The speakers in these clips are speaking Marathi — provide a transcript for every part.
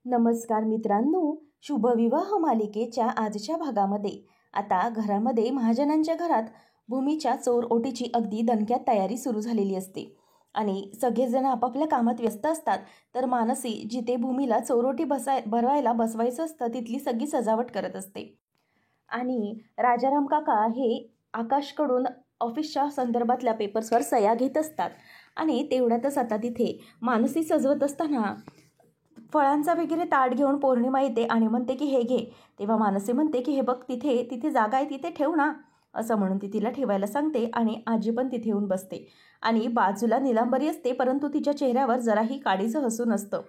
नमस्कार मित्रांनो, शुभविवाह मालिकेच्या आजच्या भागामध्ये आता घरामध्ये महाजनांच्या घरात भूमीच्या चोर ओटीची अगदी दणक्यात तयारी सुरू झालेली असते आणि सगळेजण आपापल्या कामात व्यस्त असतात. तर मानसी जिथे भूमीला चोरोटी भरवायला बसवायचं असतं तिथली सगळी सजावट करत असते आणि राजाराम काका हे आकाशकडून ऑफिसच्या संदर्भातल्या पेपर्सवर सह्या घेत असतात. आणि तेवढ्यातच आता तिथे मानसी सजवत असताना फळांचा वगैरे ताट घेऊन पौर्णिमा येते आणि म्हणते की हे घे. तेव्हा मानसी म्हणते की हे बघ, तिथे तिथे जागा आहे, तिथे ठेव ना, असं म्हणून ती तिला ठेवायला सांगते. आणि आजी पण तिथे येऊन बसते आणि बाजूला निलांबरी असते, परंतु तिच्या चेहऱ्यावर जराही काडीचं हसू नसतं.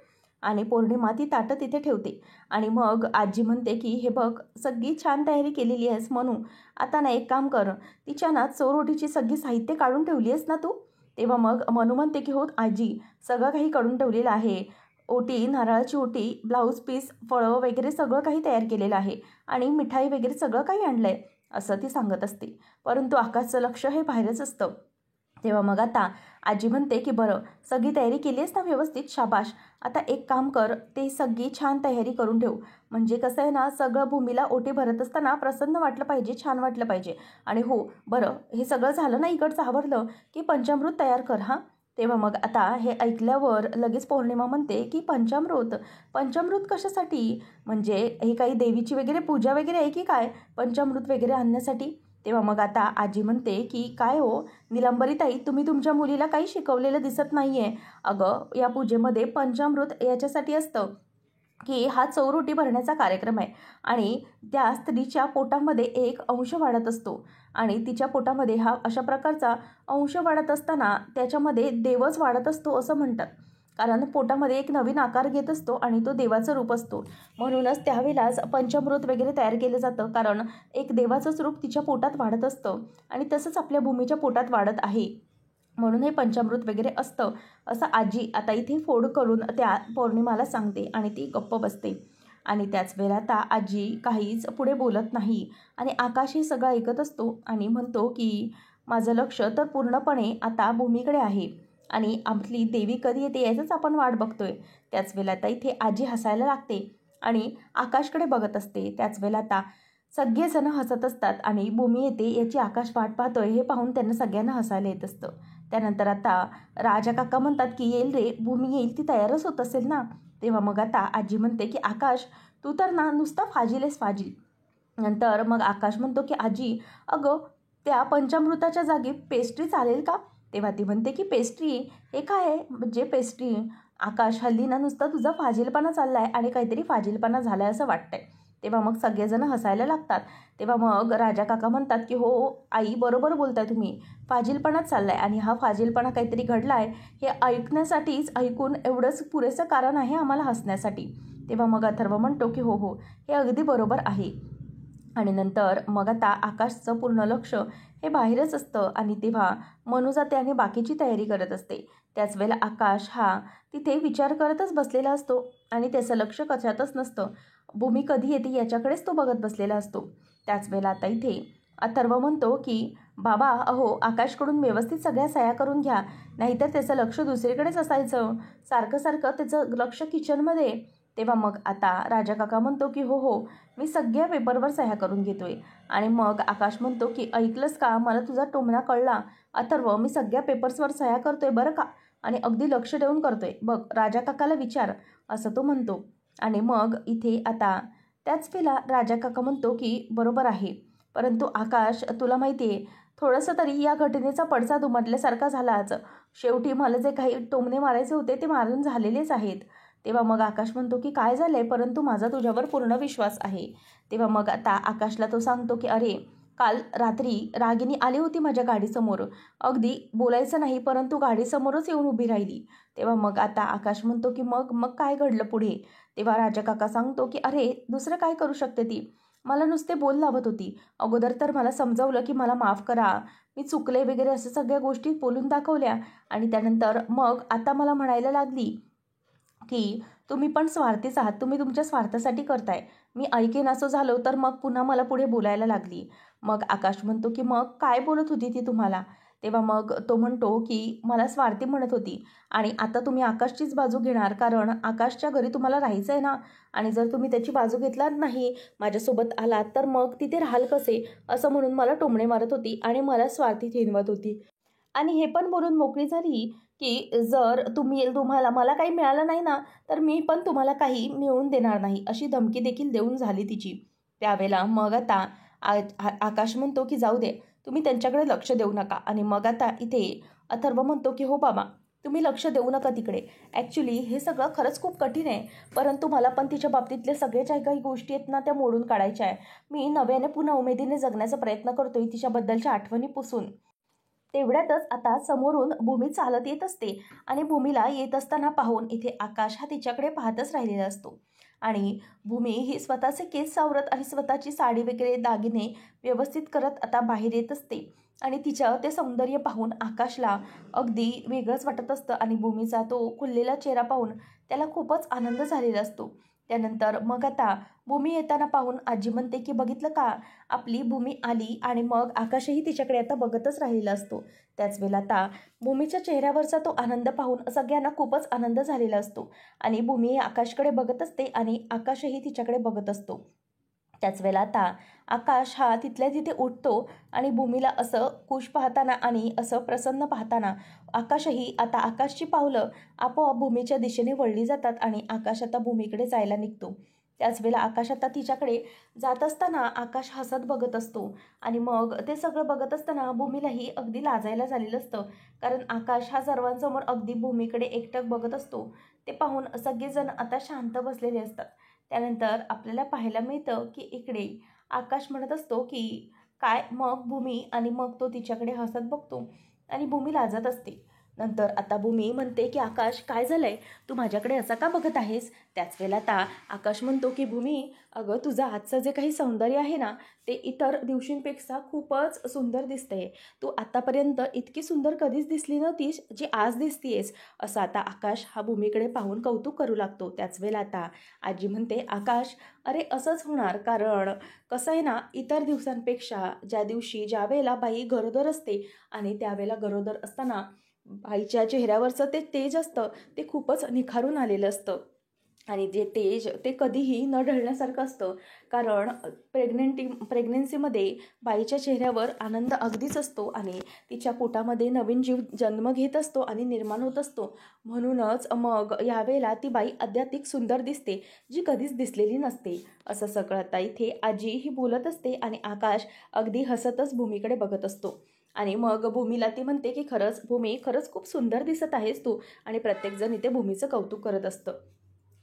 आणि पौर्णिमा ती ताटं तिथे ठेवते आणि मग आजी म्हणते की हे बघ, सगळी छान तयारी केलेली आहेस म्हणू, आता ना एक काम कर, तिच्या ना चोरोटीची सगळी साहित्य काढून ठेवली आहेस ना तू. तेव्हा मग मनू म्हणते की हो आजी, सगळं काही काढून ठेवलेलं आहे. ओटी, नारळाची ओटी, ब्लाऊज पीस, फळं वगैरे सगळं काही तयार केलेलं आहे आणि मिठाई वगैरे सगळं काही आणलं आहे, असं ती सांगत असते. परंतु आकाशचं लक्ष हे बाहेरच असतं. तेव्हा मग आता आजी म्हणते की बरं, सगळी तयारी केली आहेस ना व्यवस्थित, शाबाश. आता एक काम कर, ते सगळी छान तयारी करून ठेव. म्हणजे कसं आहे ना, सगळं भूमीला ओटी भरत असताना प्रसन्न वाटलं पाहिजे, छान वाटलं पाहिजे. आणि हो बरं, हे सगळं झालं ना, इकडचं आवरलं की पंचामृत तयार कर हां. तेव्हा मग आता हे ऐकल्यावर लगेच पौर्णिमा म्हणते की पंचामृत पंचामृत कशासाठी, म्हणजे हे काही देवीची वगैरे पूजा वगैरे आहे की काय पंचामृत वगैरे आणण्यासाठी. तेव्हा मग आता आजी म्हणते की काय हो निलंबरीताई, तुम्ही तुमच्या मुलीला काही शिकवलेलं दिसत नाही आहे. अगं, या पूजेमध्ये पंचामृत याच्यासाठी असतं की हा चौरोटी भरण्याचा कार्यक्रम आहे आणि त्या स्त्रीच्या पोटामध्ये एक अंश वाढत असतो आणि तिच्या पोटामध्ये हा अशा प्रकारचा अंश वाढत असताना त्याच्यामध्ये देवच वाढत असतो असं म्हणतात. कारण पोटामध्ये एक नवीन आकार घेत असतो आणि तो देवाचं रूप असतो. म्हणूनच त्यावेळेलाच पंचामृत वगैरे तयार केलं जातं, कारण एक देवाचंच रूप तिच्या पोटात वाढत असतं आणि तसंच आपल्या भूमीच्या पोटात वाढत आहे, म्हणून हे पंचामृत वगैरे असतं, असं आजी आता इथे फोड करून त्या पौर्णिमाला सांगते आणि ती गप्प बसते. आणि त्याच वेळेला आता आजी काहीच पुढे बोलत नाही आणि आकाश हे सगळं ऐकत असतो आणि म्हणतो की माझं लक्ष तर पूर्णपणे आता भूमीकडे आहे आणि आपली देवी कधी येते याचंच आपण वाट बघतोय. त्याच वेळेला आता इथे आजी हसायला लागते आणि आकाशकडे बघत असते. त्याच वेळेला आता सगळेजण हसत असतात आणि भूमी येते याची आकाश वाट पाहतोय हे पाहून त्यांना सगळ्यांना हसायला येत असतं. त्यानंतर आता राजा काका म्हणतात की येईल रे, भूमी येईल, ती तयारच होत असेल ना. तेव्हा मग आता आजी म्हणते की आकाश, तू तर ना नुसता फाजील आहेस, फाजील. नंतर मग आकाश म्हणतो की आजी, अगं त्या पंचामृताच्या जागी पेस्ट्री चालेल का. तेव्हा ती म्हणते की पेस्ट्री, हे काय आहे म्हणजे पेस्ट्री. आकाश, हल्ली ना नुसता तुझा फाजीलपणा चालला आहे आणि काहीतरी फाजीलपणा झाला आहे असं वाटतंय. तेव्हा मग सगळेजण हसायला लागतात. तेव्हा मग राजा काका म्हणतात की हो आई, बरोबर बोलताय तुम्ही, फाजीलपणाच चालला आहे आणि हा फाजीलपणा काहीतरी घडला आहे हे ऐकण्यासाठीच, ऐकून एवढंच पुरेसं कारण आहे आम्हाला हसण्यासाठी. तेव्हा मग अथर्व म्हणतो की हो हो, हे अगदी बरोबर आहे. आणि नंतर मग आता आकाशचं पूर्ण लक्ष हे बाहेरच असतं आणि तेव्हा मनू जाते आणि बाकीची तयारी करत असते. त्याच वेळेला आकाश हा तिथे विचार करतच बसलेला असतो आणि त्याचं लक्ष कशातच नसतं. भूमी कधी येते याच्याकडेच तो बघत बसलेला असतो. त्याच वेळेला आता इथे अथर्व म्हणतो की बाबा, अहो आकाशकडून व्यवस्थित सगळ्या सह्या करून घ्या, नाहीतर त्याचं लक्ष दुसरीकडेच असायचं, सारखं सारखं त्याचं लक्ष किचनमध्ये. तेव्हा मग आता राजा काका म्हणतो की हो हो, मी सगळ्या पेपरवर सह्या करून घेतोय. आणि मग आकाश म्हणतो की ऐकलंस का, मला तुझा टोमणा कळला अथर्व, मी सगळ्या पेपर्सवर सह्या करतोय बरं का, आणि अगदी लक्ष देऊन करतोय बघ, राजा काकाला विचार, असं तो म्हणतो. आणि मग इथे आता त्याच वेळेला राजा काका म्हणतो की बरोबर आहे, परंतु आकाश तुला माहिती आहे, थोडंसं तरी या घटनेचा पडसाद उमटल्यासारखा झालाच. शेवटी मला जे काही टोमणे मारायचे होते ते मारून झालेलेच आहेत. तेव्हा मग आकाश म्हणतो की काय झालं आहे, परंतु माझा तुझ्यावर पूर्ण विश्वास आहे. तेव्हा मग आता आकाशला तो सांगतो की अरे, काल रात्री रागिनी आली होती माझ्या गाडीसमोर, अगदी बोलायचं नाही परंतु गाडीसमोरच येऊन उभी राहिली. तेव्हा मग आता आकाश म्हणतो की मग मग काय घडलं पुढे. तेव्हा राजा काका सांगतो की अरे, दुसरं काय करू शकते ती, मला नुसते बोल लावत होती. अगोदर तर मला समजावलं की मला माफ करा, मी चुकले वगैरे असं सगळ्या गोष्टी बोलून दाखवल्या आणि त्यानंतर मग आता मला म्हणायला लागली की तुम्ही पण स्वार्थीच आहात, तुम्ही तुमच्या स्वार्थासाठी करताय. मी ऐकेन असं झालं तर मग पुन्हा मला पुढे बोलायला लागली. मग आकाश म्हणतो की मग काय बोलत होती ती तुम्हाला. तेव्हा मग तो म्हणतो की मला स्वार्थी म्हणत होती आणि आता तुम्ही आकाशचीच बाजू घेणार, कारण आकाशच्या घरी तुम्हाला राहायचं आहे ना, आणि जर तुम्ही त्याची बाजू घेतलात नाही, माझ्यासोबत आलात, तर मग तिथे राहाल कसे, असं म्हणून मला टोमणे मारत होती आणि मला स्वार्थी ठेवत होती. आणि हे पण बोलून मोकळी झाली की जर तुम्हाला मला काही मिळालं नाही ना, तर मी पण तुम्हाला काही मिळवून देणार नाही, अशी धमकी देखील देऊन झाली तिची. त्यावेळेला मग आता आकाश म्हणतो की जाऊ दे, तुम्ही त्यांच्याकडे लक्ष देऊ नका. आणि मग आता इथे अथर्व म्हणतो की हो बाबा, तुम्ही लक्ष देऊ नका तिकडे. ॲक्च्युली हे सगळं खरंच खूप कठीण आहे, परंतु मला पण तिच्या बाबतीतले सगळे ज्या काही गोष्टी आहेत ना, त्या मोडून काढायच्या आहे. मी नव्याने पुन्हा उमेदीने जगण्याचा प्रयत्न करतोय, तिच्याबद्दलच्या आठवणी पुसून. तेवढ्यातच आता समोरून भूमी चालत येत असते आणि भूमीला येत असताना पाहून इथे आकाश हा तिच्याकडे पाहतच राहिलेला असतो. आणि भूमी ही स्वतःचे केस सावरत आणि स्वतःची साडी वगैरे दागिने व्यवस्थित करत आता बाहेर येत असते. आणि तिचं ते सौंदर्य पाहून आकाशला अगदी वेगळंच वाटत असतं आणि भूमीचा तो खुललेला चेहरा पाहून त्याला खूपच आनंद झालेला असतो. त्यानंतर मग आता भूमी येताना पाहून आजी म्हणते की बघितलं का, आपली भूमी आली. आणि मग आकाशही तिच्याकडे आता बघतच राहिलेला असतो. त्याच वेळेला आता भूमीच्या चेहऱ्यावरचा तो आनंद पाहून सगळ्यांना खूपच आनंद झालेला असतो. आणि भूमी आकाशकडे बघत असते आणि आकाशही तिच्याकडे बघत असतो. त्याच वेळेला आता आकाश हा तिथल्या तिथे उठतो आणि भूमीला असं खुश पाहताना आणि असं प्रसन्न पाहताना आकाशही आता आकाशची पावलं आपोआप भूमीच्या दिशेने वळली जातात आणि आकाश आता भूमीकडे जायला निघतो. त्याच वेळेला आकाश आता तिच्याकडे जात असताना आकाश हसत बघत असतो. आणि मग ते सगळं बघत असताना भूमीलाही अगदी लाजायला झालेलं असतं, कारण आकाश हा सर्वांसमोर अगदी भूमीकडे एकटक बघत असतो. ते पाहून सगळेजण आता शांत बसलेले असतात. त्यानंतर आपल्याला पाहायला मिळतं की इकडे आकाश म्हणत असतो की काय मग भूमी, आणि मग तो तिच्याकडे हसत बघतो आणि भूमी लाजत असते. नंतर आता भूमी म्हणते की आकाश, काय झालंय, तू माझ्याकडे असा का बघत आहेस? त्याच वेळेला आता आकाश म्हणतो की भूमी, अगं तुझं आजचं जे काही सौंदर्य आहे ना, ते इतर दिवशींपेक्षा खूपच सुंदर दिसतंय. तू आतापर्यंत इतकी सुंदर कधीच दिसली नव्हतीस जी आज दिसतीयेस. असं आता आकाश हा भूमीकडे पाहून कौतुक करू लागतो. त्याच वेळेला आता आजी म्हणते, आकाश अरे असंच होणार, कारण कसं आहे ना, इतर दिवसांपेक्षा ज्या वेळेला बाई गरोदर असते आणि त्यावेळेला गरोदर असताना बाईच्या चेहऱ्यावरचं ते तेज असतं, ते खूपच निखारून आलेलं असतं. आणि जे तेज ते कधीही न ढळण्यासारखं असतं, कारण प्रेग्नेन्सीमध्ये बाईच्या चेहऱ्यावर आनंद अगदीच असतो आणि तिच्या पोटामध्ये नवीन जीव जन्म घेत असतो आणि निर्माण होत असतो. म्हणूनच मग यावेळेला ती बाई अत्याधिक सुंदर दिसते, जी कधीच दिसलेली नसते. असं सगळं आता इथे आजी ही बोलत असते आणि आकाश अगदी हसतच भूमीकडे बघत असतो. आणि मग भूमीला ती म्हणते की खरंच भूमी, खरंच खूप सुंदर दिसत आहेस तू. आणि प्रत्येकजण इथे भूमीचं कौतुक करत असतं.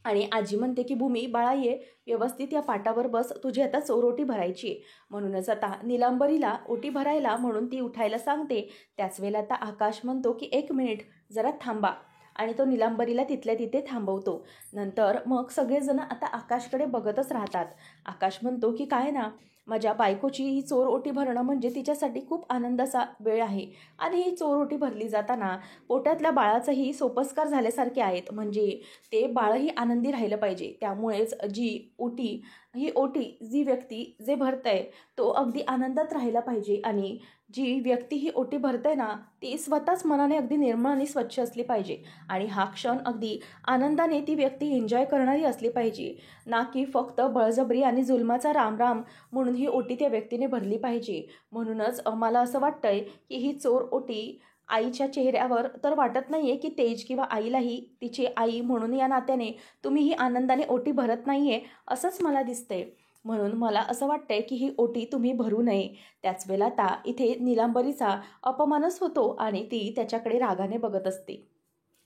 आणि आजी म्हणते की भूमी बाळा, ये व्यवस्थित या पाटावर बस, तुझी आता चोर ओटी भरायची आहे. म्हणूनच आता निलांबरीला ओटी भरायला म्हणून ती उठायला सांगते. त्याच वेळेला आता आकाश म्हणतो की 1 मिनिट जरा थांबा, आणि तो निलांबरीला तिथल्या तिथे थांबवतो. नंतर मग सगळेजण आता आकाशकडे बघतच राहतात. आकाश म्हणतो की काय ना, माझ्या बायकोची ही चोर ओटी भरणं म्हणजे तिच्यासाठी खूप आनंदाचा वेळ आहे. आणि ही चोर ओटी भरली जाताना पोटातल्या बाळाचंही सोपस्कार झाल्यासारखे आहेत, म्हणजे ते बाळही आनंदी राहिलं पाहिजे. त्यामुळेच ही ओटी जी व्यक्ती जे भरतंय तो अगदी आनंदात राहिला पाहिजे. आणि जी व्यक्ती ही ओटी भरते ना, ती स्वतःच मनाने अगदी निर्मळ आणि स्वच्छ असली पाहिजे. आणि हा क्षण अगदी आनंदाने ती व्यक्ती एन्जॉय करणारी असली पाहिजे, ना की फक्त बळजबरी आणि जुलमाचा रामराम म्हणून ही ओटी त्या व्यक्तीने भरली पाहिजे. म्हणूनच मला असं वाटतंय की ही चोर ओटी आईच्या चेहऱ्यावर तर वाटत नाही आहे की तेज, किंवा आईलाही तिची आई म्हणून या नात्याने तुम्ही ही आनंदाने ओटी भरत नाही आहे असंच मला दिसतंय. म्हणून मला असं वाटतंय की ही ओटी तुम्ही भरू नये. त्याच वेळेला आता इथे निलांबरीचा अपमानच होतो आणि ती त्याच्याकडे रागाने बघत असते.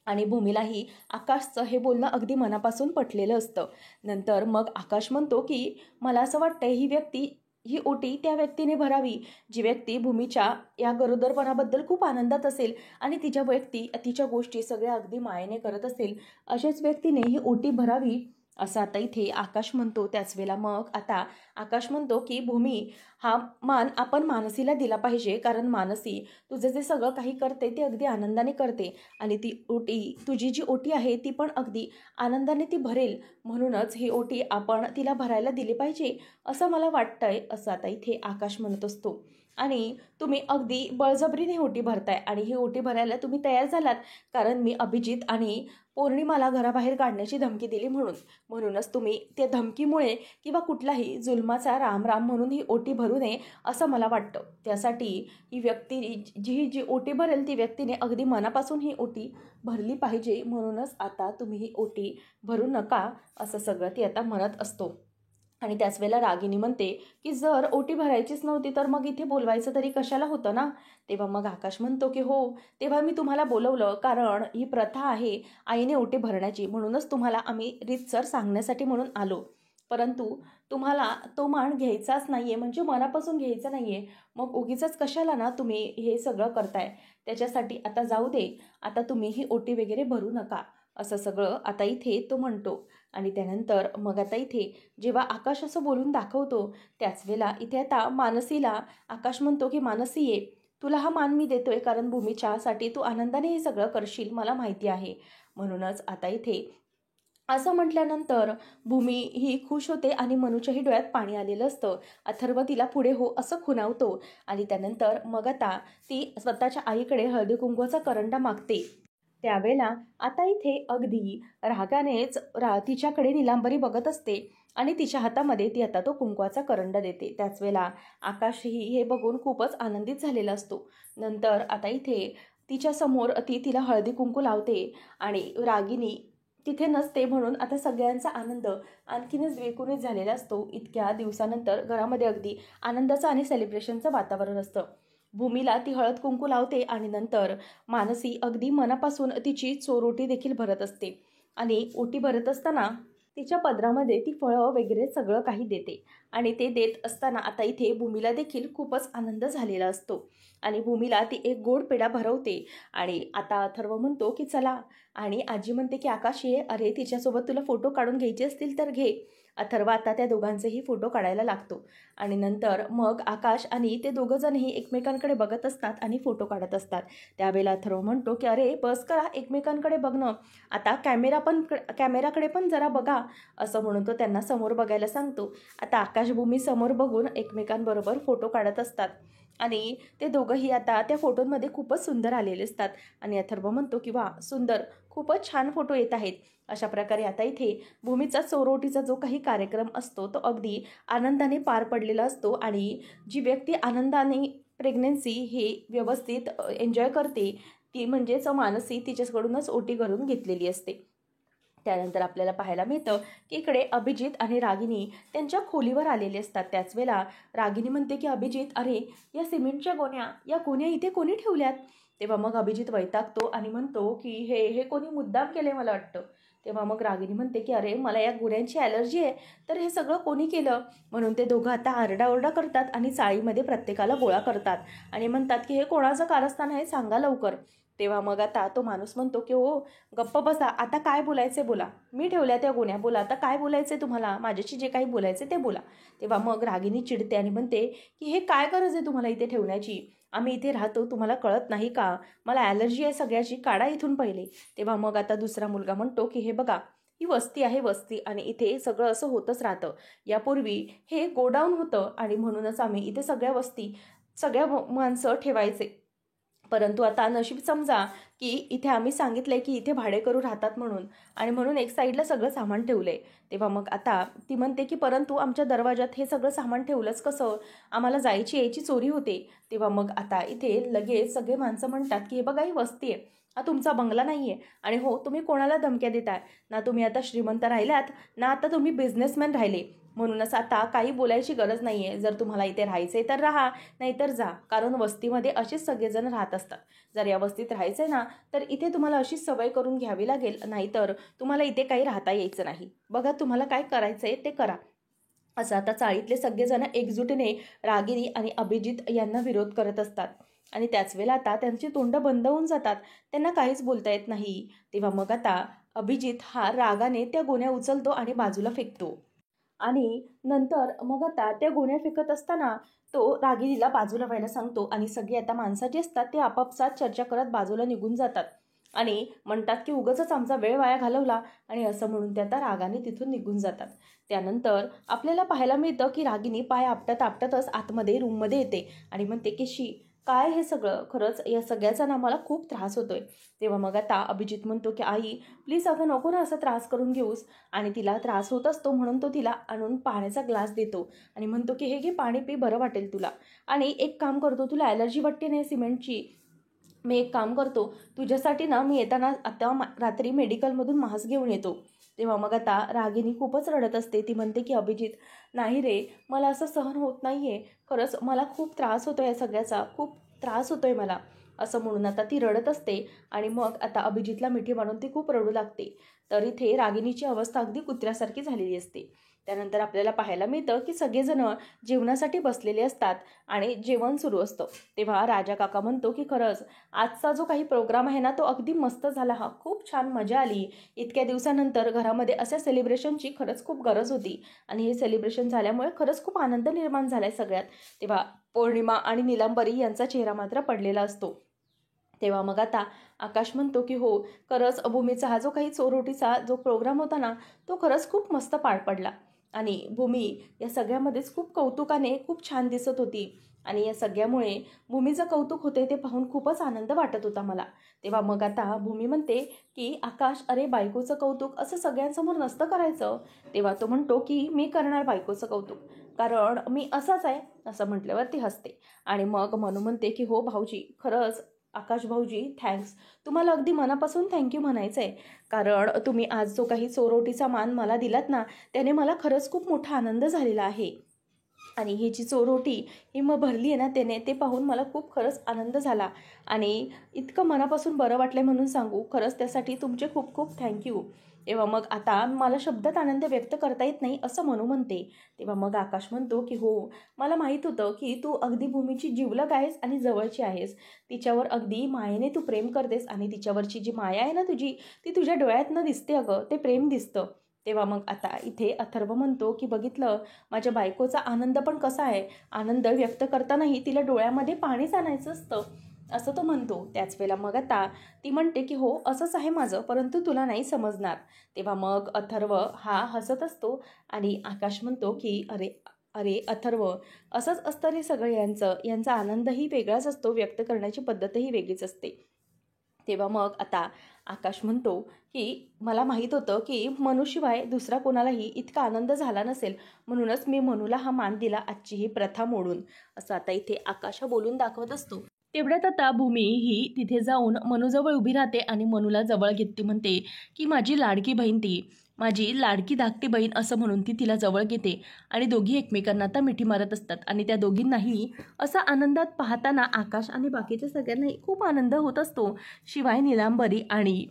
आणि भूमीलाही आकाशचं हे बोलणं अगदी मनापासून पटलेलं असतं. नंतर मग आकाश म्हणतो की मला असं वाटतंय ही ओटी त्या व्यक्तीने भरावी, जी व्यक्ती भूमीच्या या गरोदरपणाबद्दल खूप आनंदात असेल आणि तिच्या गोष्टी सगळ्या अगदी मायेने करत असेल, अशाच व्यक्तीने ही ओटी भरावी, असं आता इथे आकाश म्हणतो. त्याच वेळेला मग आता आकाश म्हणतो की भूमी, हा मान आपण मानसीला दिला पाहिजे, कारण मानसी तुझं जे सगळं काही करते ते अगदी आनंदाने करते आणि तुझी जी ओटी आहे ती पण अगदी आनंदाने ती भरेल. म्हणूनच ही ओटी आपण तिला भरायला दिली पाहिजे असं मला वाटतंय, असं आता इथे आकाश म्हणत असतो. आणि तुम्ही अगदी बळजबरीने ओटी भरताय आणि ही ओटी भरायला तुम्ही तयार झालात कारण मी अभिजित आणि पौर्णिमाला घराबाहेर काढण्याची धमकी दिली म्हणूनच तुम्ही त्या धमकीमुळे किंवा कुठलाही जुलमाचा राम राम म्हणून ही ओटी भरू नये असं मला वाटतं. त्यासाठी ही व्यक्ती जी ओटी भरेल ती व्यक्तीने अगदी मनापासून ही ओटी भरली पाहिजे. म्हणूनच आता तुम्ही ही ओटी भरू नका असं सगळं ती आता म्हणत असतो. आणि त्याच वेळेला रागिनी म्हणते की जर ओटी भरायचीच नव्हती तर मग इथे बोलवायचं तरी कशाला होतं ना. तेव्हा मग आकाश म्हणतो की हो, तेव्हा मी तुम्हाला बोलवलं कारण ही प्रथा आहे आईने ओटी भरण्याची, म्हणूनच तुम्हाला आम्ही रीतसर सांगण्यासाठी म्हणून आलो. परंतु तुम्हाला तो मान घ्यायचाच नाही आहे, म्हणजे मनापासून घ्यायचा नाही आहे. मग उगीचच कशाला ना तुम्ही हे सगळं करताय. त्याच्यासाठी आता जाऊ दे, आता तुम्ही ही ओटी वगैरे भरू नका असं सगळं आता इथे तो म्हणतो. आणि त्यानंतर मग आता इथे जेव्हा आकाश असं बोलून दाखवतो त्याच वेळेला इथे आता मानसीला आकाश म्हणतो की मानसी ये, तुला हा मान मी देतोय कारण भूमीच्यासाठी तू आनंदाने हे सगळं करशील मला माहिती आहे. म्हणूनच आता इथे असं म्हटल्यानंतर भूमी ही खुश होते आणि मनूच्याही डोळ्यात पाणी आलेलं असतं. अथर्व तिला पुढे हो असं खुणावतो आणि त्यानंतर मग आता ती स्वतःच्या आईकडे हळदी कुंकवाचा करंडा मागते. त्यावेळेला आता इथे अगदी रागानेच तिच्याकडे निलांबरी बघत असते आणि तिच्या हातामध्ये ती आता तो कुंकवाचा करंडा देते. त्याच वेळेला आकाशही हे बघून खूपच आनंदित झालेला असतो. नंतर आता इथे तिच्या समोर तिला हळदी कुंकू लावते आणि रागिनी तिथे नसते म्हणून आता सगळ्यांचा आनंद आणखीनच द्विगुणित झालेला असतो. इतक्या दिवसानंतर घरामध्ये अगदी आनंदाचं आणि सेलिब्रेशनचं वातावरण असतं. भूमीला ती हळद कुंकू लावते आणि नंतर मानसी अगदी मनापासून तिची चोरोटी देखील भरत असते आणि ओटी भरत असताना तिच्या पदरामध्ये ती फळं वगैरे सगळं काही देते. आणि ते देत असताना आता इथे भूमीला देखील खूपच आनंद झालेला असतो आणि भूमीला ती एक गोड पेढा भरवते. आणि आता अथर्व म्हणतो की चला, आणि आजी म्हणते की आकाश ये, अरे तिच्यासोबत तुला फोटो काढून घ्यायचे असतील तर घे. अथर्व आता त्या दोघांचेही फोटो काढायला लागतो आणि नंतर मग आकाश आणि ते दोघंजणही एकमेकांकडे बघत असतात आणि फोटो काढत असतात. त्यावेळेला अथर्व म्हणतो की अरे बस करा, एकमेकांकडे बघणं, आता कॅमेराकडे पण जरा बघा असं म्हणून तो त्यांना समोर बघायला सांगतो. आता आकाशभूमी समोर बघून एकमेकांबरोबर फोटो काढत असतात आणि ते दोघंही आता त्या फोटोंमध्ये खूपच सुंदर आलेले असतात. आणि अथर्व म्हणतो की वा सुंदर, खूपच छान फोटो येत आहेत. अशा प्रकारे आता इथे भूमीचा चोरोटीचा जो काही कार्यक्रम असतो तो अगदी आनंदाने पार पडलेला असतो. आणि जी व्यक्ती आनंदाने प्रेग्नन्सी हे व्यवस्थित एन्जॉय करते ती म्हणजेच मानसी, तिच्याकडूनच ओटी घालून घेतलेली असते. त्यानंतर आपल्याला पाहायला मिळतं की इकडे अभिजित आणि रागिनी त्यांच्या खोलीवर आलेले असतात. त्याच वेळेला रागिनी म्हणते की अभिजित, अरे या सिमेंटच्या या गोण्या इथे कोणी ठेवल्यात. तेव्हा मग अभिजित वैतागतो आणि म्हणतो की हे कोणी मुद्दाम केले मला वाटतं. तेव्हा मग रागिनी म्हणते की अरे मला या गोण्यांची ॲलर्जी आहे, तर हे सगळं कोणी केलं. म्हणून ते दोघं आता आरडाओरडा करतात आणि चाळीमध्ये प्रत्येकाला गोळा करतात आणि म्हणतात की हे कोणाचं कारस्थान आहे, सांगा लवकर. तेव्हा मग आता तो माणूस म्हणतो की हो गप्प बसा, आता काय बोलायचे बोला, मी ठेवल्या त्या गोण्या, बोला आता काय बोलायचे तुम्हाला, माझ्याशी जे काही बोलायचे ते बोला. तेव्हा मग रागिनी चिडते आणि म्हणते की हे काय गरज आहे तुम्हाला इथे ठेवण्याची, आम्ही इथे राहतो, तुम्हाला कळत नाही का, मला ॲलर्जी आहे सगळ्याची, काढा इथून पहिले. तेव्हा मग आता दुसरा मुलगा म्हणतो की हे बघा, ही वस्ती आहे वस्ती आणि इथे सगळं असं होतच राहतं. यापूर्वी हे गोडाऊन होतं आणि म्हणूनच आम्ही इथे सगळ्या माणसं ठेवायचे, परंतु आता नशीब समजा की इथे आम्ही सांगितलंय की इथे भाडेकरू राहतात म्हणून, आणि म्हणून एक साईडला सगळं सामान ठेवलंय. तेव्हा मग आता ती म्हणते की परंतु आमच्या दरवाजात हे सगळं सामान ठेवलंच कसं, आम्हाला जायची यायची चोरी होते. तेव्हा मग आता इथे लगेच सगळे माणसं म्हणतात की हे बघा ही वस्ती आहे, हा तुमचा बंगला नाही आहे, आणि हो तुम्ही कोणाला धमक्या देताय ना, तुम्ही आता श्रीमंत राहिल्यात ना, आता तुम्ही बिझनेसमॅन राहिले, म्हणूनच आता काही बोलायची गरज नाही आहे. जर तुम्हाला इथे राहायचं तर राहा, नाहीतर जा, कारण वस्तीमध्ये असेच सगळेजण राहत असतात. जर या वस्तीत राहायचं आहे ना तर इथे तुम्हाला अशीच सवय करून घ्यावी लागेल, नाहीतर तुम्हाला इथे काही राहता यायचं नाही. बघा तुम्हाला काय करायचं आहे ते करा. असं आता चाळीतले सगळेजण एकजुटीने रागिनी आणि अभिजित यांना विरोध करत असतात. आणि त्याच वेळेला आता त्यांची तोंड बंद होऊन जातात, त्यांना काहीच बोलता येत नाही. तेव्हा मग आता अभिजित हा रागाने त्या गोण्या उचलतो आणि बाजूला फेकतो. आणि नंतर मग आता त्या गोण्या फेकत असताना तो रागिनीला बाजूला व्हायला सांगतो आणि सगळी आता माणसं जी असतात ते आपापसात चर्चा करत बाजूला निघून जातात. आणि म्हणतात की उगाचच आमचा वेळ वाया घालवला, आणि असं म्हणून त्या आता रागाने तिथून निघून जातात. त्यानंतर आपल्याला पाहायला मिळतं की रागिनी पाय आपटत आपटतच आतमध्ये रूममध्ये येते आणि म्हणते की शी, काय हे सगळं, खरंच या सगळ्याचा ना मला खूप त्रास होतोय. तेव्हा मग आता अभिजित म्हणतो की आई प्लीज अगं नको ना असं त्रास करून घेऊस, आणि तिला त्रास होत असतो म्हणून तो तिला आणून पाण्याचा ग्लास देतो आणि म्हणतो की हे घे पाणी पी, बरं वाटेल तुला. आणि एक काम करतो, तुला ॲलर्जी वाटते नाही सिमेंटची, मी एक काम करतो तुझ्यासाठी ना, मी येताना आता रात्री मेडिकलमधून मास्क घेऊन येतो. तेव्हा मग आता रागिनी खूपच रडत असते. ती म्हणते की अभिजित नाही रे, मला असं सहन होत नाही आहे, खरंच मला खूप त्रास होतो या सगळ्याचा, खूप त्रास होतो आहे मला, असं म्हणून आता ती रडत असते. आणि मग आता अभिजितला मिठी मारून ती खूप रडू लागते. तर इथे रागिनीची अवस्था अगदी कुत्र्यासारखी झालेली असते. त्यानंतर आपल्याला पाहायला मिळतं की सगळेजण जेवणासाठी बसलेले असतात आणि जेवण सुरू असतं. तेव्हा राजा काका म्हणतो की खरंच आजचा जो काही प्रोग्राम आहे ना, तो अगदी मस्त झाला, हा खूप छान मजा आली. इतक्या दिवसानंतर घरामध्ये अशा सेलिब्रेशनची खरंच खूप गरज होती, आणि हे सेलिब्रेशन झाल्यामुळे खरंच खूप आनंद निर्माण झाला आहे सगळ्यात. तेव्हा पौर्णिमा आणि निलांबरी यांचा चेहरा मात्र पडलेला असतो. तेव्हा मग आता आकाश म्हणतो की हो, खरंच भूमीचा हा जो काही चोरोटीचा जो प्रोग्राम होता ना, तो खरंच खूप मस्त पार पडला. आणि भूमी या सगळ्यामध्येच खूप कौतुकाने खूप छान दिसत होती, आणि या सगळ्यामुळे भूमीचं कौतुक होते ते पाहून खूपच आनंद वाटत होता मला. तेव्हा मग आता भूमी म्हणते की आकाश, अरे बायकोचं कौतुक असं सगळ्यांसमोर नसतं करायचं. तेव्हा तो म्हणतो की मी करणार बायकोचं कौतुक, कारण मी असाच आहे. असं म्हटल्यावर ती हसते. आणि मग मनू म्हणते की हो भाऊजी, खरंच आकाश भाऊजी थँक्स, तुम्हाला अगदी मनापासून थँक्यू म्हणायचं आहे, कारण तुम्ही आज जो काही चोरोटीचा मान मला दिलात ना, त्याने मला खरंच खूप मोठा आनंद झालेला आहे. आणि ही जी चोरोटी ही मग भरली आहे ना त्याने, ते पाहून मला खूप खरंच आनंद झाला, आणि इतकं मनापासून बरं वाटलं म्हणून सांगू, खरंच त्यासाठी तुमचे खूप खूप थँक्यू. तेव्हा मग आता मला शब्दात आनंद व्यक्त करता येत नाही असं म्हणू म्हणते. तेव्हा मग आकाश म्हणतो की हो, मला माहीत होतं की तू अगदी भूमीची जिवलग आहेस आणि जवळची आहेस, तिच्यावर अगदी मायेने तू प्रेम करतेस, आणि तिच्यावरची जी माया आहे ना तुझी, ती तुझ्या डोळ्यातनं दिसते अगं, ते प्रेम दिसतं. तेव्हा मग आता इथे अथर्व म्हणतो की बघितलं, माझ्या बायकोचा आनंद पण कसा आहे, आनंद व्यक्त करतानाही तिला डोळ्यामध्ये पाणीच आणायचं असतं, असं तो म्हणतो. त्याच वेळेला मग आता ती म्हणते की हो असंच आहे माझं, परंतु तुला नाही समजणार. तेव्हा मग अथर्व हा हसत असतो, आणि आकाश म्हणतो की अरे अरे अथर्व, असंच असतं रे सगळं यांचा आनंदही वेगळाच असतो, व्यक्त करण्याची पद्धतही वेगळीच असते. तेव्हा मग आता आकाश म्हणतो की मला माहीत होतं की मनूशिवाय दुसरा कोणालाही इतका आनंद झाला नसेल, म्हणूनच मी मनूला हा मान दिला आजची ही प्रथा मोडून, असं आता इथे आकाश बोलून दाखवत असतो. तेवढ्यात आता भूमी ही तिथे जाऊन मनूजवळ उभी राहते आणि मनूला जवळ घेत ती म्हणते की माझी लाडकी बहीण, ती माझी लाडकी धाकटी बहीण असं म्हणून ती तिला जवळ घेते, आणि दोघी एकमेकांना आता मिठी मारत असतात. आणि त्या दोघींनाही असा आनंदात पाहताना आकाश आणि बाकीच्या सगळ्यांनाही खूप आनंद होत असतो. शिवाय निलांबरी आणि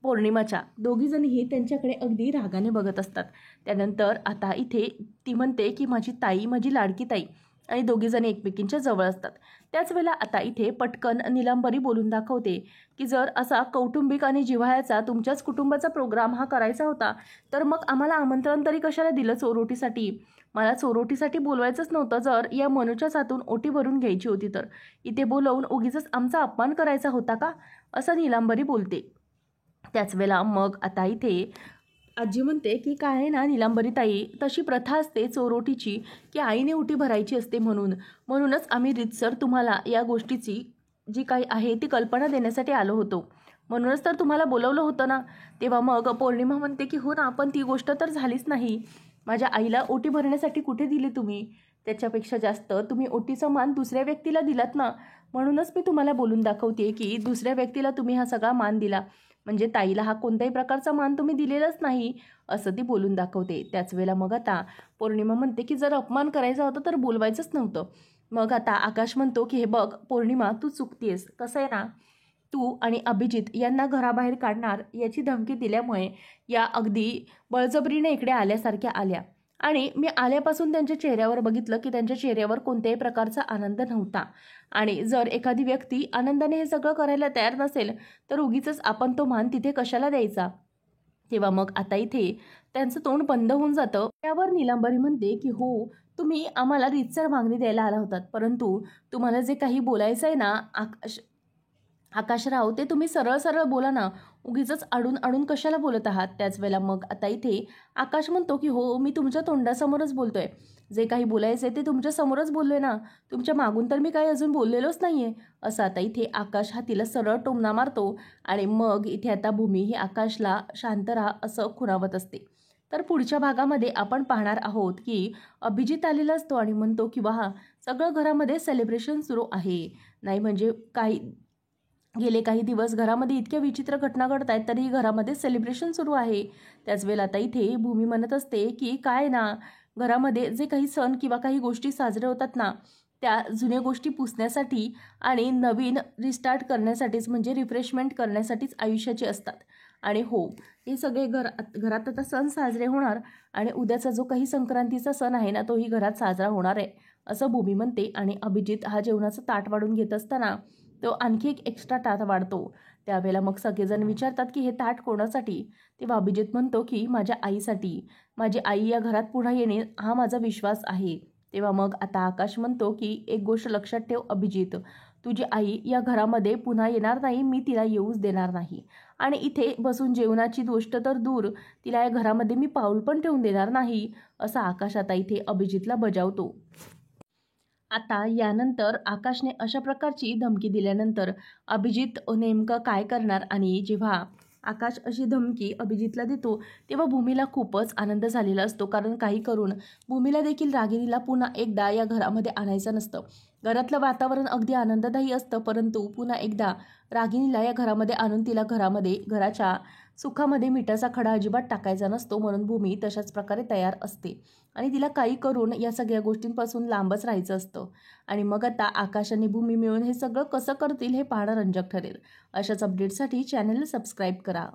पौर्णिमाच्या दोघीजणीही त्यांच्याकडे अगदी रागाने बघत असतात. त्यानंतर आता इथे ती म्हणते की माझी ताई, माझी लाडकी ताई, आणि दोघीजणी एकमेकींच्या जवळ असतात. त्याच वेळेला आता इथे पटकन निलांबरी बोलून दाखवते की जर असा कौटुंबिक आणि जिव्हाळ्याचा तुमच्याच कुटुंबाचा प्रोग्राम हा करायचा होता, तर मग आम्हाला आमंत्रण तरी कशाला दिलं चोरोटीसाठी? मला चोरोटीसाठी बोलवायचंच नव्हतं, जर या मनूच्याच हातून ओटी भरून घ्यायची होती तर. इथे बोलवून उगीचच आमचा अपमान करायचा होता का, असं निलांबरी बोलते. त्याच वेळेला मग आता इथे आजी म्हणते की काय आहे ना निलांबरी ताई, तशी प्रथा असते चोरोटीची की आईने ओटी भरायची असते, म्हणूनच आम्ही रीतसर तुम्हाला या गोष्टीची जी काही आहे ती कल्पना देण्यासाठी आलो होतो, म्हणूनच तर तुम्हाला बोलवलं होतं ना. तेव्हा मग पौर्णिमा म्हणते की हो ना, पण ती गोष्ट तर झालीच नाही. माझ्या आईला ओटी भरण्यासाठी कुठे दिली तुम्ही? त्याच्यापेक्षा जास्त तुम्ही ओटीचा मान दुसऱ्या व्यक्तीला दिलात ना, म्हणूनच मी तुम्हाला बोलून दाखवते की दुसऱ्या व्यक्तीला तुम्ही हा सगळा मान दिला, म्हणजे ताईला हा कोणत्याही प्रकारचा मान तुम्ही दिलेलाच नाही, असं ती बोलून दाखवते. त्याच वेळेला मग आता पौर्णिमा म्हणते की जर अपमान करायचा होता तर बोलवायचंच नव्हतं. मग आता आकाश म्हणतो की हे बघ पौर्णिमा, तू चुकतेस, कसं आहे ना, तू आणि अभिजित यांना घराबाहेर काढणार याची धमकी दिल्यामुळे या अगदी बळजबरीने इकडे आल्यासारख्या आल्या, आणि मी आल्यापासून त्यांच्या चेहऱ्यावर बघितलं की त्यांच्या चेहऱ्यावर कोणत्याही प्रकारचा आनंद नव्हता. आणि जर एखादी व्यक्ती आनंदाने हे सगळं करायला तयार नसेल तर उगीचच आपण तो मान तिथे कशाला द्यायचा? तेव्हा मग आता इथे त्यांचं तोंड बंद होऊन जातं. त्यावर निलांबरी म्हणते की हो, तुम्ही आम्हाला रीतसर मागणी द्यायला आला होतात, परंतु तुम्हाला जे काही बोलायचं आहे ना आकाश आकाशराव, ते तुम्ही सरळ सरळ बोला ना, उगीचच अडून अडून कशाला बोलत आहात? त्याच वेळेला मग आता इथे आकाश म्हणतो की हो, मी तुमच्या तोंडासमोरच बोलतोय. जे काही बोलायचं आहे ते तुमच्या समोरच बोललोय ना, तुमच्या मागून तर मी काही अजून बोललेलोच नाहीये. असं आता इथे आकाश हा तिला सरळ टोमणा मारतो आणि मग इथे आता भूमी ही आकाशला शांत राहा असं खुणावत असते. तर पुढच्या भागामध्ये आपण पाहणार आहोत की अभिजित आलेला असतो आणि म्हणतो की वाह, सगळं घरामध्ये सेलिब्रेशन सुरू आहे. नाही म्हणजे गेले काही दिवस घरामध्ये इतक्या विचित्र घटना घडत आहेत तरीही घरामध्ये सेलिब्रेशन सुरू आहे. त्याच वेळेला आता इथे भूमी म्हणत असते की काय ना, घरामध्ये जे काही सण किंवा काही गोष्टी साजरे होतात ना, त्या जुन्या गोष्टी पुसण्यासाठी आणि नवीन रिस्टार्ट करण्यासाठीच, म्हणजे रिफ्रेशमेंट करण्यासाठीच आयुष्याचे असतात. आणि हो, हे सगळे घरात आता सण साजरे होणार आणि उद्याचा जो काही संक्रांतीचा सण आहे ना, तोही घरात साजरा होणार आहे असं भूमी म्हणते. आणि अभिजित हा जेवणाचं ताट वाढून घेत असताना तो आणखी एक एक्स्ट्रा ताट वाढतो. त्यावेळेला मग सगळेजण विचारतात की हे ताट कोणासाठी? तेव्हा अभिजित म्हणतो की माझ्या आईसाठी. माझी आई या घरात पुन्हा येणे हा माझा विश्वास आहे. तेव्हा मग आता आकाश म्हणतो की एक गोष्ट लक्षात ठेव अभिजित, तुझी आई या घरामध्ये पुन्हा येणार नाही, मी तिला येऊच देणार नाही. आणि इथे बसून जेवणाची गोष्ट तर दूर, तिला या घरामध्ये मी पाऊल पण ठेवून देणार नाही, असं आकाश आता इथे अभिजितला बजावतो. आता यानंतर आकाशने अशा प्रकारची धमकी दिल्यानंतर अभिजित नेमकं काय करणार? आणि जेव्हा आकाश अशी धमकी अभिजितला देतो तेव्हा भूमीला खूपच आनंद झालेला असतो, कारण काही करून भूमीला देखील रागिणीला पुन्हा एकदा या घरामध्ये आणायचं नसतं. घरातलं वातावरण अगदी आनंददायी असतं, परंतु पुन्हा एकदा रागिणीला या घरामध्ये आणून तिला घराच्या सुखामध्ये मिठाचा खडा अजिबात टाकायचा नसतो. म्हणून भूमी तशाच प्रकारे तयार असते आणि तिला काही करून या सगळ्या गोष्टींपासून लांबच राहायचं असतं. आणि मग आता आकाश आणि भूमी मिळून हे सगळं कसं करतील हे पाहणं रंजक ठरेल. अशाच अपडेट्ससाठी चॅनलला सबस्क्राईब करा.